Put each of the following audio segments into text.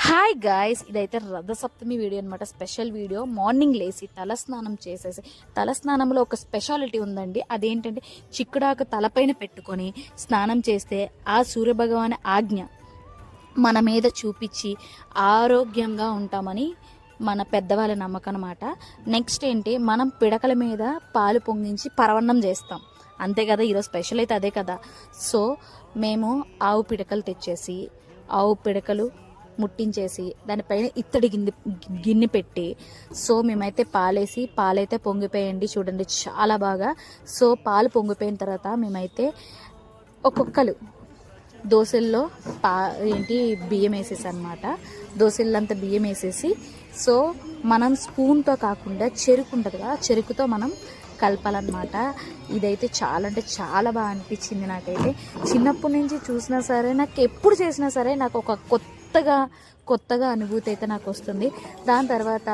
Hi guys, ఇదైతే Rathasaptami video అనమాట. Special video. Morning లేసి తలస్నానం చేసేసి, తలస్నానంలో ఒక స్పెషాలిటీ ఉందండి. అదేంటంటే చిక్కుడాకు తలపైన పెట్టుకొని స్నానం చేస్తే ఆ సూర్యభగవాన్ ఆజ్ఞ మన మీద చూపించి ఆరోగ్యంగా ఉంటామని మన పెద్దవాళ్ళ నమ్మకం అనమాట. నెక్స్ట్ ఏంటి, మనం పిడకల మీద పాలు పొంగించి పరవన్నం చేస్తాం, అంతే కదా. ఈరోజు స్పెషల్ అయితే అదే కదా. సో మేము ఆవు పిడకలు తెచ్చేసి, ఆవు పిడకలు ముట్టించేసి దానిపైన ఇత్తడి గిన్నె పెట్టి, సో మేమైతే పాలైతే పొంగిపోయండి. చూడండి చాలా బాగా. సో పాలు పొంగిపోయిన తర్వాత మేమైతే ఒక్కొక్కరు దోశల్లో బియ్యం వేసేసి అనమాట. దోశలంతా బియ్యం వేసేసి, సో మనం స్పూన్తో కాకుండా చెరుకు ఉంటుంది కదా, చెరుకుతో మనం కలపాలన్నమాట. ఇదైతే చాలా అంటే చాలా బాగా అనిపించింది నాకైతే. చిన్నప్పటి నుంచి చూసినా సరే, నాకు ఎప్పుడు చేసినా సరే నాకు ఒక కొత్తగా అనుభూతి అయితే నాకు వస్తుంది. దాని తర్వాత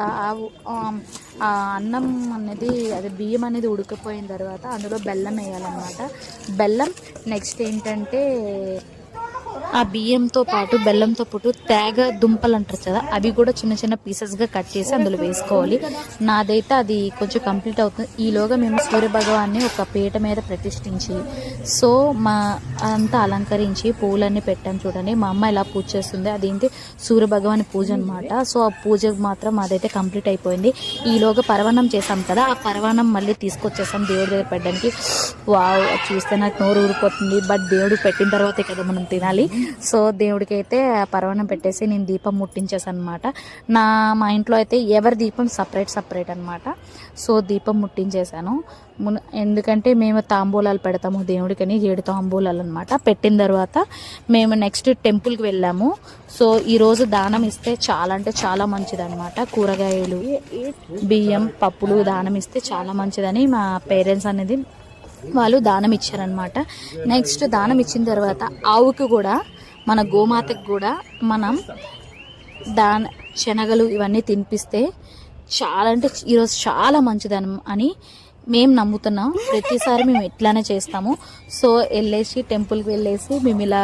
ఆ అన్నం అనేది, అదే బియ్యం అనేది ఉడికిపోయిన తర్వాత అందులో బెల్లం వేయాలన్నమాట. బెల్లం నెక్స్ట్ ఏంటంటే ఆ బియ్యంతో పాటు బెల్లంతో పాటు తేగ దుంపలు అంటారు కదా, అవి కూడా చిన్న చిన్న పీసెస్గా కట్ చేసి అందులో వేసుకోవాలి. నాదైతే అది కొంచెం కంప్లీట్ అవుతుంది. ఈలోగా మేము సూర్యభగవాన్ని ఒక పీట మీద ప్రతిష్ఠించి, సో మా అంతా అలంకరించి పూలన్నీ పెట్టాను. చూడండి మా అమ్మ ఇలా పూజ చేస్తుంది. అదేంటి సూర్యభగవాని పూజ అనమాట. సో ఆ పూజ మాత్రం అదైతే కంప్లీట్ అయిపోయింది. ఈలోగా పరవన్నం చేసాం కదా, ఆ పరవన్నం మళ్ళీ తీసుకొచ్చేసాం దేవుడి దగ్గర పెట్టడానికి. వావ్, చూస్తే నాకు నోరు ఊరిపోతుంది. బట్ దేవుడికి పెట్టిన తర్వాతే కదా మనం తినాలి. సో దేవుడికి అయితే పరవన్నం పెట్టేసి నేను దీపం ముట్టించేసాను అనమాట. మా ఇంట్లో అయితే ఎవరి దీపం సపరేట్ అనమాట. సో దీపం ముట్టించేసాను. ఎందుకంటే మేము తాంబూలాలు పెడతాము దేవుడికని, 7 తాంబూలాలు అనమాట. పెట్టిన తర్వాత మేము నెక్స్ట్ టెంపుల్కి వెళ్ళాము. సో ఈరోజు దానం ఇస్తే చాలా అంటే చాలా మంచిది అనమాట. కూరగాయలు, బియ్యం, పప్పులు దానం ఇస్తే చాలా మంచిదని మా పేరెంట్స్ అనేది వాళ్ళు దానం ఇచ్చారనమాట. నెక్స్ట్ దానం ఇచ్చిన తర్వాత ఆవుకి కూడా, మన గోమాతకి కూడా మనం శనగలు ఇవన్నీ తినిపిస్తే చాలా అంటే ఈరోజు చాలా మంచిది అని మేము నమ్ముతున్నాం. ప్రతిసారి మేము ఇట్లానే చేస్తాము. సో టెంపుల్కి వెళ్ళేసి మేము ఇలా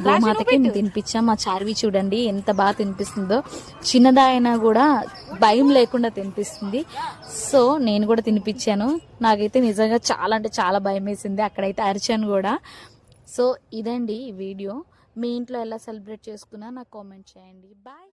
గోమాతకి మేము తినిపించాం. మా చార్వి చూడండి ఎంత బాగా తినిపిస్తుందో. చిన్నదైనా కూడా భయం లేకుండా తినిపిస్తుంది. సో నేను కూడా తినిపించాను. నాకైతే నిజంగా చాలా అంటే చాలా భయం వేసింది. అక్కడైతే అరిచాను కూడా. సో ఇదండి ఈ వీడియో. మీ ఇంట్లో ఎలా సెలబ్రేట్ చేసుకున్నా నాకు కామెంట్ చేయండి. బాయ్.